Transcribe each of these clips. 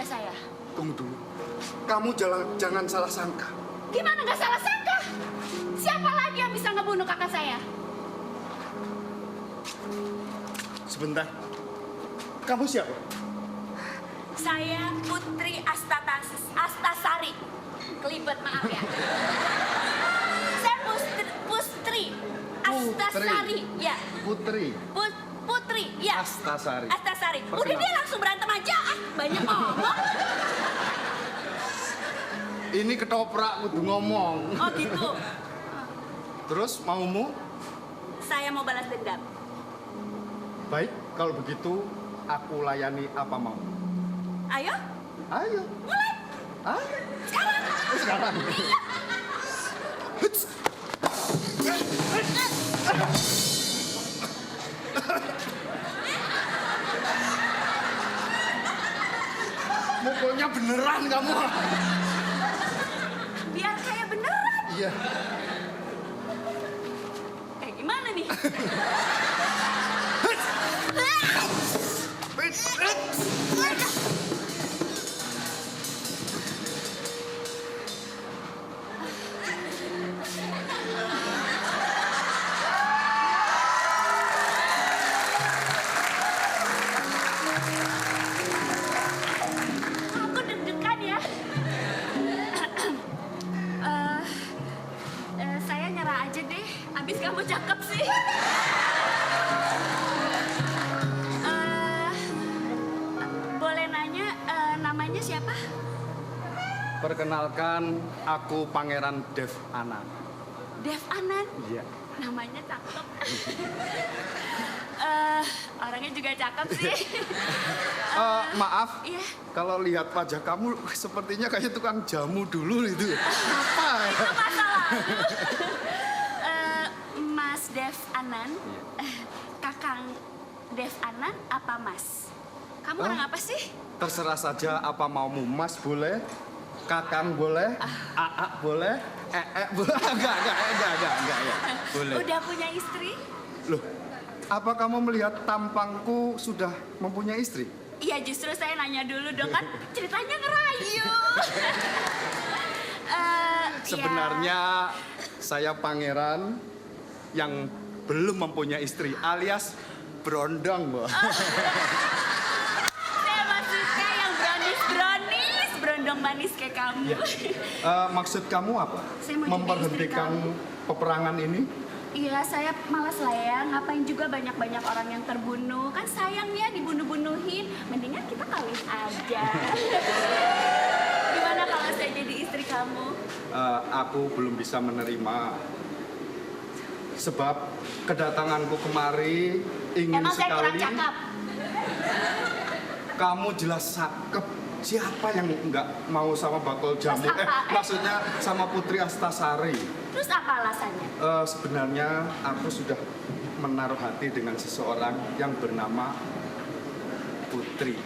saya? Tunggu dulu. Kamu jangan salah sangka. Gimana nggak salah sangka? Siapa lagi yang bisa ngebunuh kakak saya? Sebentar. Kamu siapa? Saya Putri Astasari. Kelibet, maaf ya. Saya Putri Astasari. Ya. Putri. Putri, ya. Astasari. Astasari. Udah dia langsung berantem aja. Banyak ngomong. Ini ketoprak kudu ngomong. Oh gitu. Terus maumu? Saya mau balas dendam. Baik, kalau begitu aku layani apa mau. Ayo, Ayo. mulai. Ayo. Sekarang. Sekarang. Huts. Mukulnya beneran kamu. Biar kayak beneran. Iya. Kayak gimana nih? Aku deg-degan ya. Saya nyerah aja deh. Abis kamu cakep sih. Boleh nanya namanya siapa? Perkenalkan, aku Pangeran Dev Anan. Dev Anan. Iya. Namanya cakep. Orangnya juga cakep sih. Maaf, Iya. kalau lihat wajah kamu sepertinya kayak tukang jamu dulu itu. Apa ya? Itu masa lalu. Mas Dev Anan. Kakang Dev Anan apa Mas? Kamu orang apa sih? Terserah saja apa maumu, Mas boleh, Kakang boleh, Aa boleh, boleh, enggak ya, boleh. Udah punya istri? Loh, apa kamu melihat tampangku sudah mempunyai istri? Iya, justru saya nanya dulu dong, kan ceritanya ngerayu. Sebenarnya saya pangeran yang belum mempunyai istri, alias berondong, Mbak. Saya maksudnya yang brownies, berondong manis kayak kamu. Maksud kamu apa? Saya mau jadi Memberhentikan istri peperangan ini? Iya, saya malas lah ya. Ngapain juga banyak-banyak orang yang terbunuh. Kan sayang ya dibunuh-bunuhin. Mendingan kita kawin aja. Gimana kalau saya jadi istri kamu? Aku belum bisa menerima. Sebab kedatanganku kemari ingin Emang saya kurang sekali. cakep? Kamu jelas cakep. Siapa yang nggak mau sama bakul jamu? Terus apa? Maksudnya sama Putri Astasari. Terus apa alasannya? Sebenarnya aku sudah menaruh hati dengan seseorang yang bernama Putri.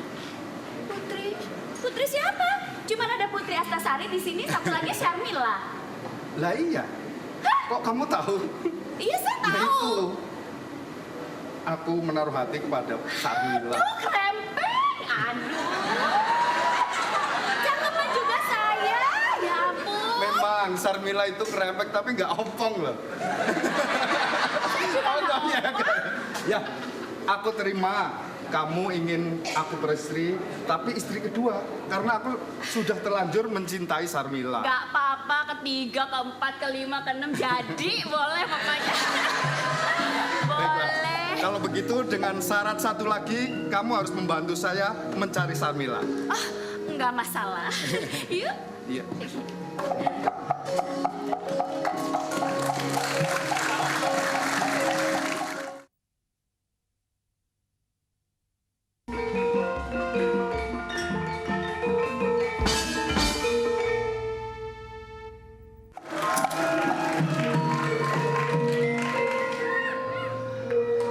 Putri? Putri siapa? Cuman ada Putri Astasari di sini, satu lagi Syarmila. Lah iya. Kok kamu tahu? Iya, saya Nah, tahu. itu. Aku menaruh hati kepada Syarmila. Aduh, krempeng. Aduh. Cakepan juga saya. Ya ampun. Memang Syarmila itu kerempek tapi nggak ompong loh. Saya juga nggak Ya, apa. ya, aku terima. Kamu ingin aku beristri, tapi istri kedua. Karena aku sudah terlanjur mencintai Syarmila. Gak apa-apa, ketiga, keempat, kelima, keenam, jadi boleh pokoknya. Baiklah. Boleh. Kalau begitu dengan syarat satu lagi, kamu harus membantu saya mencari Syarmila. Oh, nggak masalah. Yuk. Iya.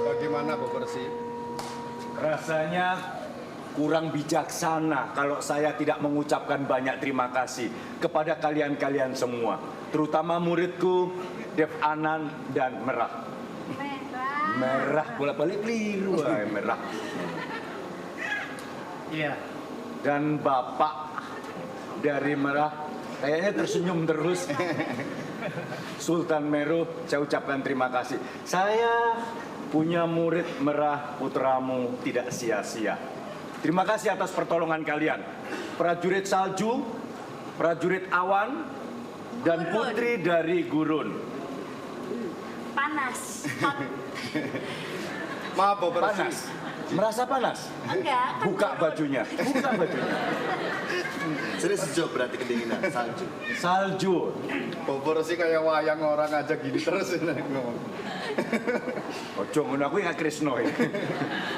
Bagaimana, Bu Persi? Rasanya kurang bijaksana kalau saya tidak mengucapkan banyak terima kasih kepada kalian-kalian semua, terutama muridku Dev Anan dan Merah. Merah bolak-balik keliru, Merah. Iya, dan Bapak dari Merah kayaknya tersenyum terus. Sultan Meru, saya ucapkan terima kasih. Saya punya murid Merah putramu tidak sia-sia. Terima kasih atas pertolongan kalian. Prajurit salju, prajurit awan, dan putri dari gurun. Panas. Maaf, Bapak Panas. Merasa panas? Enggak. Kan Buka bajunya. Buka bajunya. Sini sejuk berarti kedinginan, salju. Salju. Bobor sih kayak wayang orang aja gini terus ngomong. Ojo ngono aku ya Krisno ya.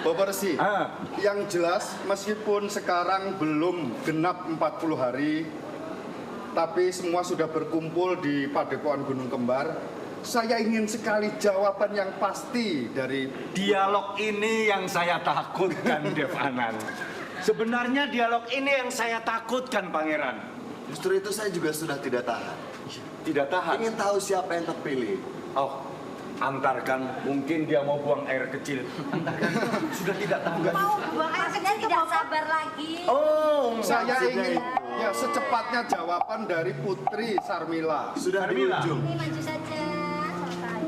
Bobor sih. Ah. Yang jelas meskipun sekarang belum genap 40 hari, tapi semua sudah berkumpul di Padepokan Gunung Kembar. Saya ingin sekali jawaban yang pasti dari Dialog ini yang saya takutkan, Dev Anan. Sebenarnya dialog ini yang saya takutkan, Pangeran. Justru itu saya juga sudah tidak tahan. Tidak tahan. Ingin tahu siapa yang terpilih. Oh, antarkan. Mungkin dia mau buang air kecil. Antarkan. Sudah tidak tahan. Mau buang air kecil tidak sabar lagi. Oh, saya maksudnya ingin ya secepatnya jawaban dari Putri Sarmila. Sudah di Sarmila. ujung. Ini maju saja. Selesai.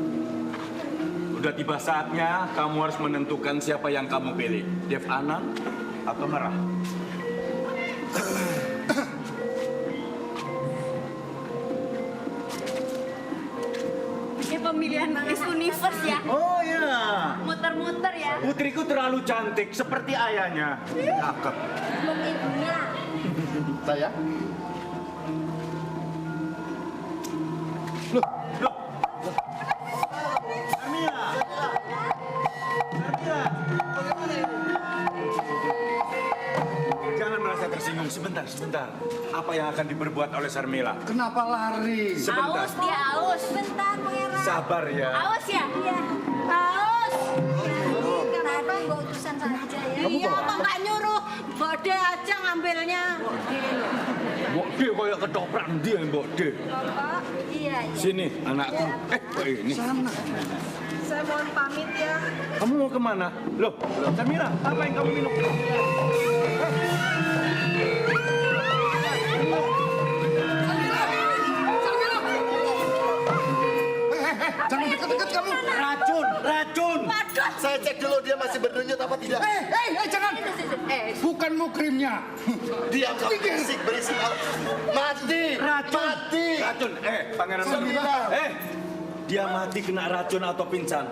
Udah tiba saatnya kamu harus menentukan siapa yang kamu pilih. Dev Anan atau Merah? Ini pemilihan Miss Universe ya. Oh ya. Muter-muter ya. Putriku terlalu cantik seperti ayahnya. Cakep. Belum ibunya. Saya Loh. Sarmila. Jangan merasa tersinggung. Sebentar. Apa yang akan diperbuat oleh Sarmila? kenapa lari? Sebentar. Aus dia aus. Bentar, Pangeran. Sabar ya. Aus ya? Iya. Aus. Tadi gua utusan saja ya. Iya, kok nggak nyuruh Bode aja ngambilnya. Mbok De kayak ketoprak dia Mbok De. Bapak, iya, iya. Sini anakku. Ini. Saya mohon pamit ya. Kamu mau kemana? Loh, Sarmila, apa yang kamu minum? Jangan deket-deket kamu. Racun. Saya cek dulu dia masih berdenyut apa tidak. Jangan. Bukan mukrimnya. Diam kamu berisik. Mati. Mati. Racun. Pangeran Sarmila. Dia mati kena racun atau pingsan.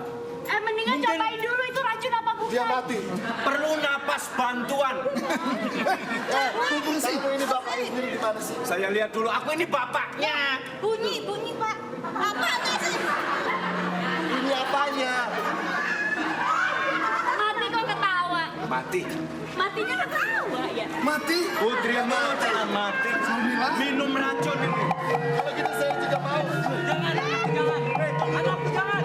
Mendingan Mungkin- cobain dulu itu racun apa bukan? Dia mati. Perlu napas bantuan. Kamu ini bapaknya sendiri gimana sih? Saya lihat dulu. Aku ini bapaknya. Bunyi, Pak. Apa sih? Ini apanya? Mati kok ketawa. Mati. Matinya ketawa ya. Mati. Putri mati. Sarmila. Minum racun ini. Kalau gitu saya juga mau. Jangan. Anakku jangan.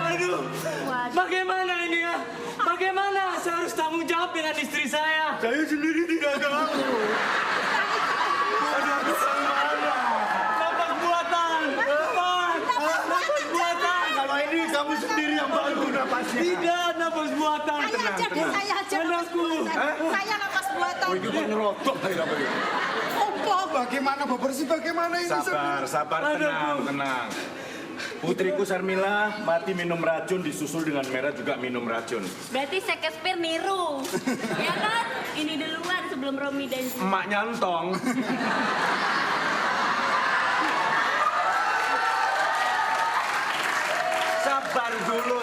Aduh, bagaimana ini ya? Bagaimana saya harus tanggung jawab dengan istri saya? Saya sendiri tidak tahu. Napas buatan, napas buatan. Kalau ini kamu sendiri yang bantu napasnya. Tidak, napas buatan. Saya aja deh, saya aja. Anakku. Saya napas buatan. Itu kan ngerotok aja apa itu? Bagaimana Bobor sih? Bagaimana ini? Sabar, tenang. Putriku Sarmila mati minum racun disusul dengan Merah juga minum racun. Berarti Shakespeare niru. Ya kan? Ini duluan sebelum Romi dan Emak nyantong.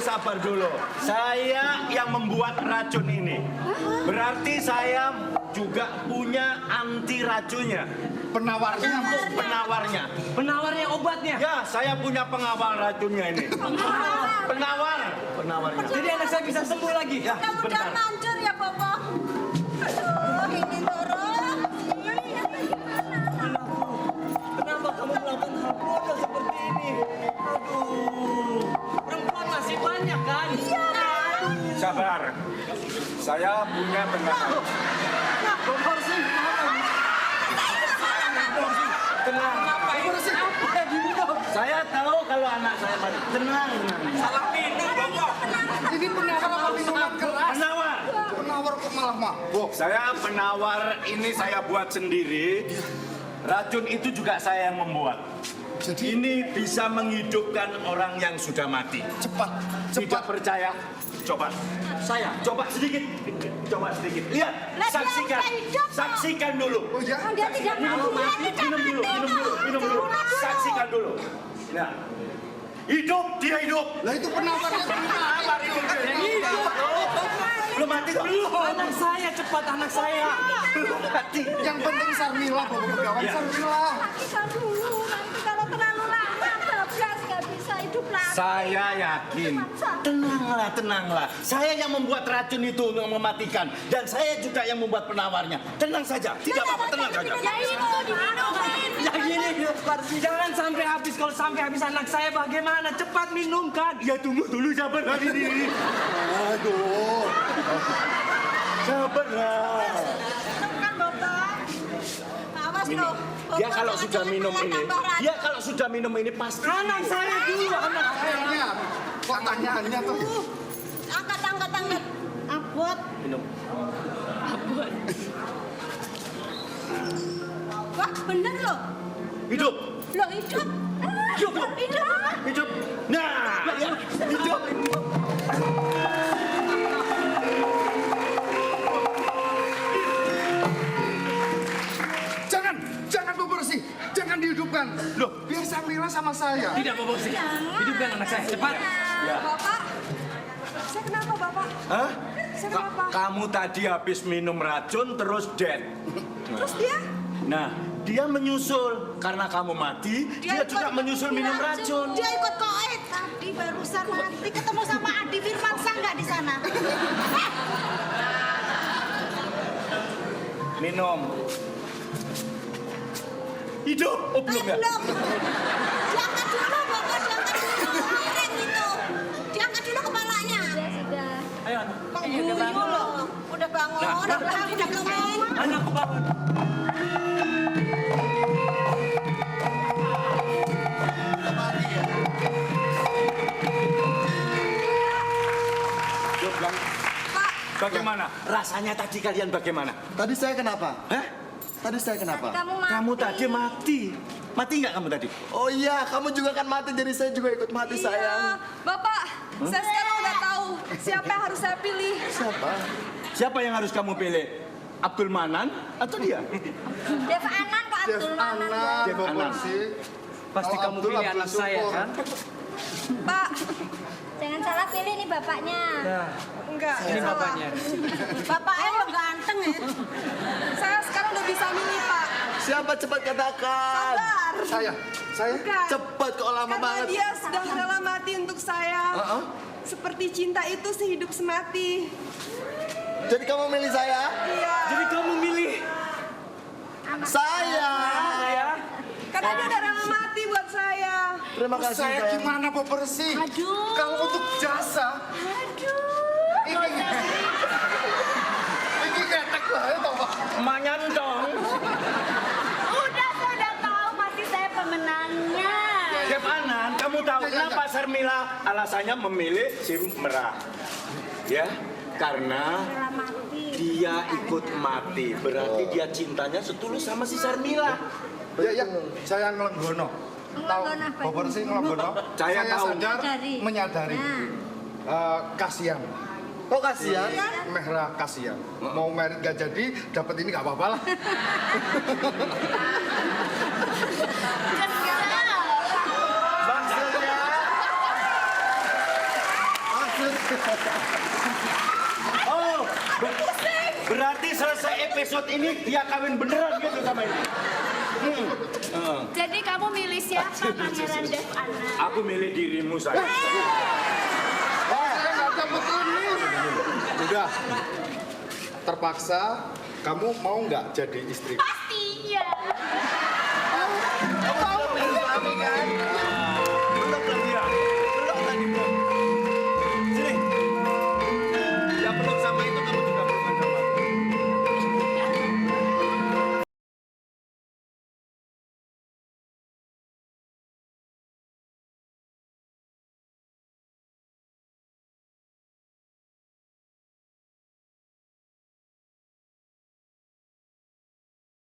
Sabar dulu. Saya yang membuat racun ini. Berarti saya juga punya anti racunnya. Penawarnya. Penawarnya. Penawarnya obatnya. Ya, saya punya pengawal racunnya ini. Penawarnya. Jadi anak saya bisa sembuh lagi. Ya, Mudah-mudahan bentar. manjur ya, Bapak. Aduh, ini dorong. Kenapa kamu melakukan hal bodoh seperti ini? Aduh, perempuan masih banyak kan? Iya. Sabar. Saya punya pengawal. Tenang. Ngapain? Gini dong. Saya tahu kalau anak saya mati. Tenang. Salah minum, Bapak. Ini penawar apa minuman keras? Penawar. Penawar kok malah mabok? Saya penawar ini saya buat sendiri. Racun itu juga saya yang membuat. Jadi Ini bisa menghidupkan orang yang sudah mati. cepat. Tidak percaya? Coba. Saya coba sedikit. Coba sedikit. Lihat, Lah, dia saksikan. udah hidup, Pak. Saksikan dulu. Oh ya? Dia tidak mau mati. Minum dulu. Saksikan dulu. Nah. Hidup, dia hidup. Lah itu penawarnya Apa itu? Dia hidup. Belum mati belum. Anak saya, cepat anak saya. Belum mati. Yang penting Sarmila, Bapak Begawan. Ya. Sarmila. Kita dulu, nanti kalau terlalu lama bablas nggak bisa hidup lagi. Saya yakin. Tenanglah. Saya yang membuat racun itu untuk mematikan. Dan saya juga yang membuat penawarnya. Tenang saja. Tidak apa-apa, tenang saja. Ya itu diminumin. Ya gini, jangan sampai habis. Kalau sampai habis anak saya bagaimana? Cepat minumkan. Ya tunggu dulu, sabar ini. Aduh. Sabarlah. Kan Bapak. Awas loh. Dia kalau sudah minum ini, pasti. Anak saya dulu, anak saya. Akhirnya, kok tanyaannya tuh? Angkat. Abot. Minum. Wah, bener loh. Hidup. Loh, hidup. Hidup. Nah, ya. Hidup. Jangan bebersih, jangan dihidupkan. Loh, biar Sarmila sama saya. Tidak, Bapak sih. Hidupkan anak saya, cepat. Ya. Bapak. Saya kenapa, Bapak? Hah? Saya kenapa? Kamu tadi habis minum racun terus dead. Terus dia? Nah, dia menyusul karena kamu mati, dia juga menyusul minum racun. Dia ikut koed. Tadi barusan mati ketemu sama Adi Firmansyah nggak di sana? Minum. Hidup. Oh, belum ya? Belum. Diangkat dulu, Bapak. Diangkat dulu. Miring itu. Diangkat dulu kepalanya. Sudah. Ayo, anak. Kok guyu loh? Udah bangun. Udah bangun. Anakku bangun. Bilang, bagaimana? Rasanya tadi kalian bagaimana? Tadi saya kenapa? Hah? Tadi saya kenapa? Kamu mati. Kamu tadi mati. Mati nggak kamu tadi? Oh iya, kamu juga kan mati, jadi saya juga ikut mati sayang. Bapak, saya sekarang udah tahu siapa yang harus saya pilih. Siapa? Siapa yang harus kamu pilih? Abdul Manan atau dia? Dev Anan kok Dev Abdul Manan. Anan, Dev Anan. bebersih. Pasti Kalau kamu Abdul, pilih Abdul anak saya, Syukur. kan? Pak, Jangan salah pilih nih bapaknya. Nah, enggak. ini salah. bapaknya. Bapaknya lo ganteng ya. Saya sekarang udah bisa milih, Pak. Siapa cepat katakan? Sabar. Saya. Bukan. Cepat kok lama Karena banget. dia sudah rela mati untuk saya. Seperti cinta itu sehidup semati. Jadi kamu milih saya? Iya. Jadi kamu milih Saya. saya? Karena dia udah rela mati buat saya. Terima kasih Saya sayang. gimana bebersih? Aduh. Kalau untuk jasa, Aduh. ini ketek lah tau Pak. Emaknya dong. Udah tahu pasti saya pemenangnya. Dev Anan, kamu tahu kenapa Sarmila alasannya memilih si Merah? Ya, karena Rela mati. dia ikut mati. Berarti dia cintanya setulus sama si Sarmila. Ya, saya ngelenggono. Tahu Ngelenggono apa? bebersih ngelenggono. Saya tahu. sadar, Menyadari. menyadari. Kasihan. Kok kasihan? Mehra kasihan. Mau merit gak jadi, dapat ini gak apa-apa lah. Maksudnya? Oh, berarti selesai episode ini dia kawin beneran gitu sama ini. Jadi kamu milih siapa, Pangeran Dev Anan? Aku milih dirimu saya. Saya gak dapat ini. Udah. Terpaksa, kamu mau nggak jadi istri? Pastinya. Kamu sudah milih suami kan?